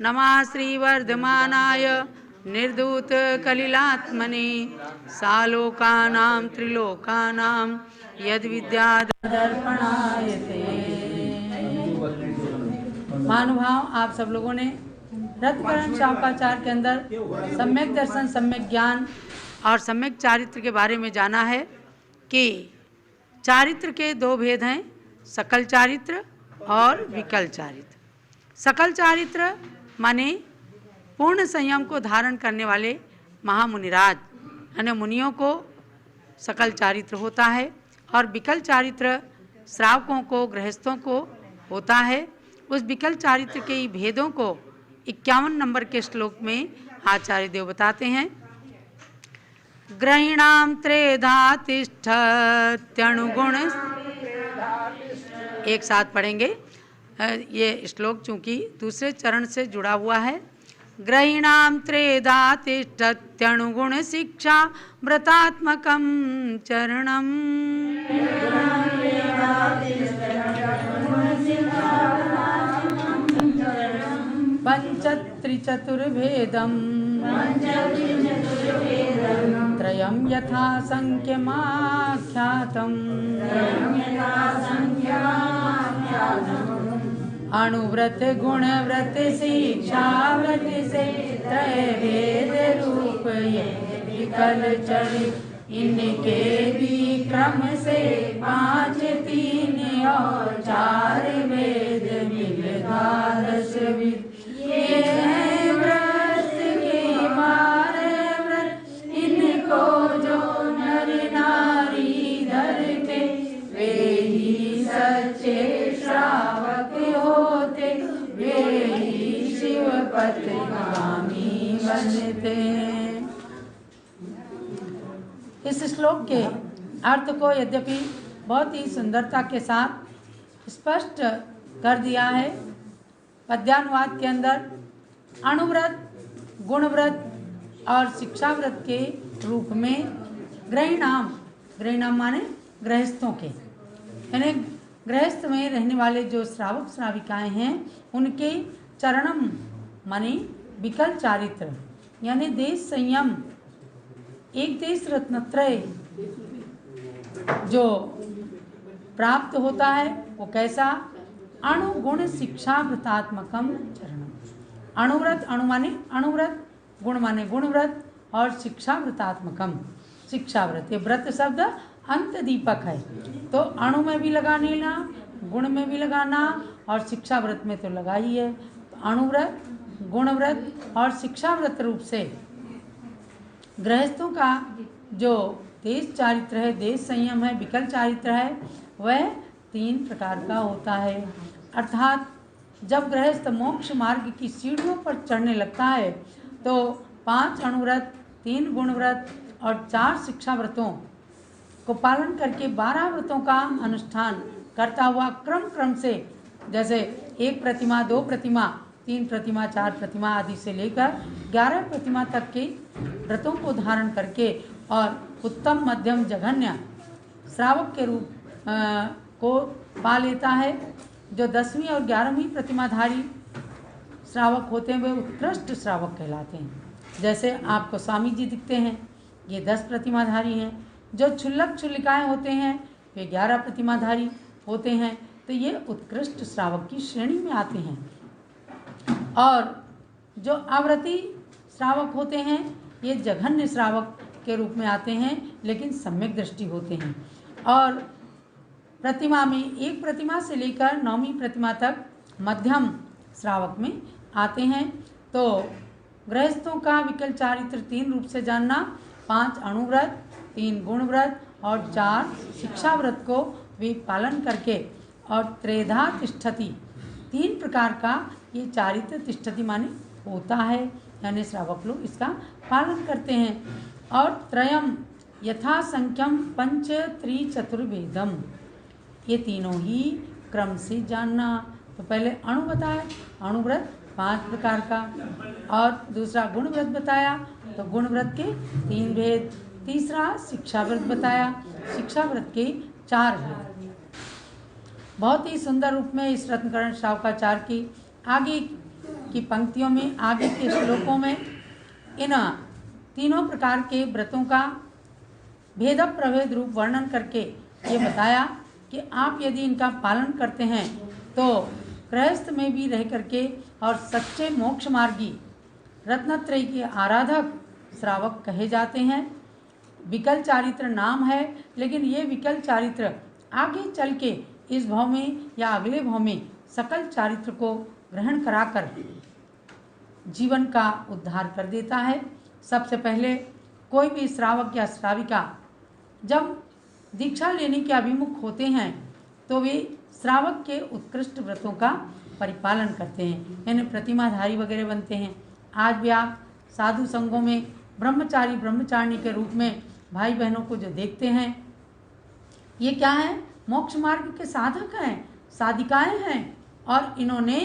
नमः श्रीवर्धमानाय निर्धूत कलिलात्मने सालोकानां त्रिलोकानां यद्विद्यादर्पणाय ते। महानुभाव, आप सब लोगों ने रत्नकरण शावकाचार्य के अंदर सम्यक दर्शन, सम्यक ज्ञान और सम्यक चारित्र के बारे में जाना है कि चारित्र के दो भेद हैं, सकल चारित्र और विकल चारित्र। सकल चारित्र माने पूर्ण संयम को धारण करने वाले महामुनिराज यानी मुनियों को सकल चारित्र होता है, और विकल चारित्र श्रावकों को, गृहस्थों को होता है। उस विकल चारित्र के भेदों को 51 नंबर के श्लोक में आचार्य देव बताते हैं। ग्रहीणाम त्रेधा तिष्ठत्यनुगुण, एक साथ पढ़ेंगे। ये श्लोक चूंकि दूसरे चरण से जुड़ा हुआ है। ग्रहीणाम त्रेधा तिष्ठत्यनुगुण शिक्षा व्रतात्मकं चरणम। पंचत्रिचतुर्भेदम त्रयं यथा संख्यमाख्यातम् अणुव्रत गुणव्रत शिक्षाव्रत से त्रयभेद रूप ये विकल चरित्र, इनके भी क्रम से 5 3 और 4 वेद मिल 12 विद। ये है व्रत के 12 व्रत, इनको जो नर नारी धरते वे ही सच्चे श्रावक होते, वे ही शिव पथगामी बनते। इस श्लोक के अर्थ को यद्यपि बहुत ही सुंदरता के साथ स्पष्ट कर दिया है पद्यानुवाद के अंदर। अणुव्रत, गुणव्रत और शिक्षाव्रत के रूप में ग्रहीणाम, ग्रहीणाम माने गृहस्थों के, यानी गृहस्थ में रहने वाले जो श्रावक श्राविकाएं हैं उनके चरणम माने विकल चारित्र यानी देश संयम, एक देश रत्नत्रय जो प्राप्त होता है वो कैसा? अणुगुण शिक्षा व्रतात्मकम चरणम। अणुव्रत, अणु माने अणुव्रत, गुण माने गुणव्रत और शिक्षा व्रतात्मकम, शिक्षाव्रत। ये व्रत शब्द अंत दीपक है, तो अणु में भी लगा लेना, गुण में भी लगाना और शिक्षाव्रत में तो लगा ही है। तो अणुव्रत, गुणव्रत और शिक्षाव्रत रूप से गृहस्थों का जो देश चारित्र है, देश संयम है, विकल चारित्र है, वह 3 प्रकार का होता है। अर्थात जब गृहस्थ मोक्ष मार्ग की सीढ़ियों पर चढ़ने लगता है तो 5 अणुव्रत, 3 गुणव्रत और 4 शिक्षाव्रतों को पालन करके 12 व्रतों का अनुष्ठान करता हुआ क्रम से, जैसे 1 प्रतिमा, 2 प्रतिमा, 3 प्रतिमा, 4 प्रतिमा आदि से लेकर 11 प्रतिमा तक के व्रतों को धारण करके और उत्तम, मध्यम, जघन्य श्रावक के रूप को पा लेता है। जो 10वीं और 11वीं प्रतिमाधारी श्रावक होते हैं वे उत्कृष्ट श्रावक कहलाते हैं। जैसे आपको स्वामी जी दिखते हैं, ये 10 प्रतिमाधारी हैं। जो क्षुल्लक क्षुल्लिकाएँ होते हैं वे 11 प्रतिमाधारी होते हैं, तो ये उत्कृष्ट श्रावक की श्रेणी में आते हैं। और जो अव्रती श्रावक होते हैं ये जघन्य श्रावक के रूप में आते हैं, लेकिन सम्यक दृष्टि होते हैं। और प्रतिमा में 1 प्रतिमा से लेकर 9वीं प्रतिमा तक मध्यम श्रावक में आते हैं। तो गृहस्थों का विकल चारित्र 3 रूप से जानना, 5 अणुव्रत, 3 गुणव्रत और 4 शिक्षाव्रत को वे पालन करके, और त्रेधा तिष्ठति 3 प्रकार का ये चारित्र तिष्ठति माने होता है, यानी श्रावक लोग इसका पालन करते हैं। और त्रयम यथा संख्यम पंच त्रि चतुर्वेदम, ये तीनों ही क्रम से जानना। तो पहले अणु बताया, अणुव्रत 5 प्रकार का, और दूसरा गुणव्रत बताया तो गुणव्रत के 3 भेद, तीसरा शिक्षाव्रत बताया, शिक्षाव्रत के 4 भेद। बहुत ही सुंदर रूप में इस रत्नकरण शावकाचार्य की आगे की पंक्तियों में आगे के श्लोकों में इन तीनों प्रकार के व्रतों का भेद प्रभेद रूप वर्णन करके ये बताया कि आप यदि इनका पालन करते हैं तो गृहस्थ में भी रह करके और सच्चे मोक्ष मार्गी रत्नत्रयी के आराधक श्रावक कहे जाते हैं। विकल चारित्र नाम है, लेकिन ये विकल चारित्र आगे चल के इस भाव में या अगले भाव में सकल चारित्र को ग्रहण कराकर जीवन का उद्धार कर देता है। सबसे पहले कोई भी श्रावक या श्राविका जब दीक्षा लेने के अभिमुख होते हैं तो वे श्रावक के उत्कृष्ट व्रतों का परिपालन करते हैं, यानी प्रतिमाधारी वगैरह बनते हैं। आज भी आप साधु संघों में ब्रह्मचारी ब्रह्मचारिणी के रूप में भाई बहनों को जो देखते हैं, ये क्या है? मोक्ष मार्ग के साधक हैं, साधिकाएं हैं, और इन्होंने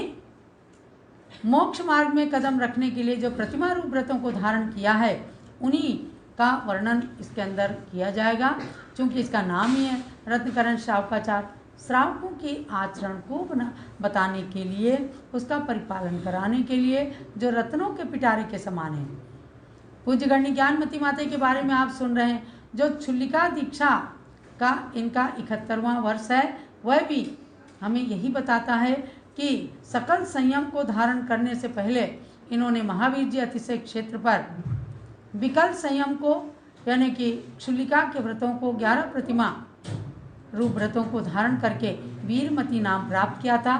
मोक्ष मार्ग में कदम रखने के लिए जो प्रतिमा रूप व्रतों को धारण किया है, उन्हीं का वर्णन इसके अंदर किया जाएगा। क्योंकि इसका नाम ही है रत्नकरण श्रावकाचार। श्रावकों के आचरण को बताने के लिए, उसका परिपालन कराने के लिए, जो रत्नों के पिटारे के समान है। पूज्य गणनी ज्ञानमती माता के बारे में आप सुन रहे हैं, जो छुल्लिका दीक्षा का इनका 71वां वर्ष है, वह भी हमें यही बताता है कि सकल संयम को धारण करने से पहले इन्होंने महावीर जी अतिशय क्षेत्र पर विकल संयम को, यानी कि क्षुल्लिका के व्रतों को 11 प्रतिमा रूप व्रतों को धारण करके वीरमती नाम प्राप्त किया था।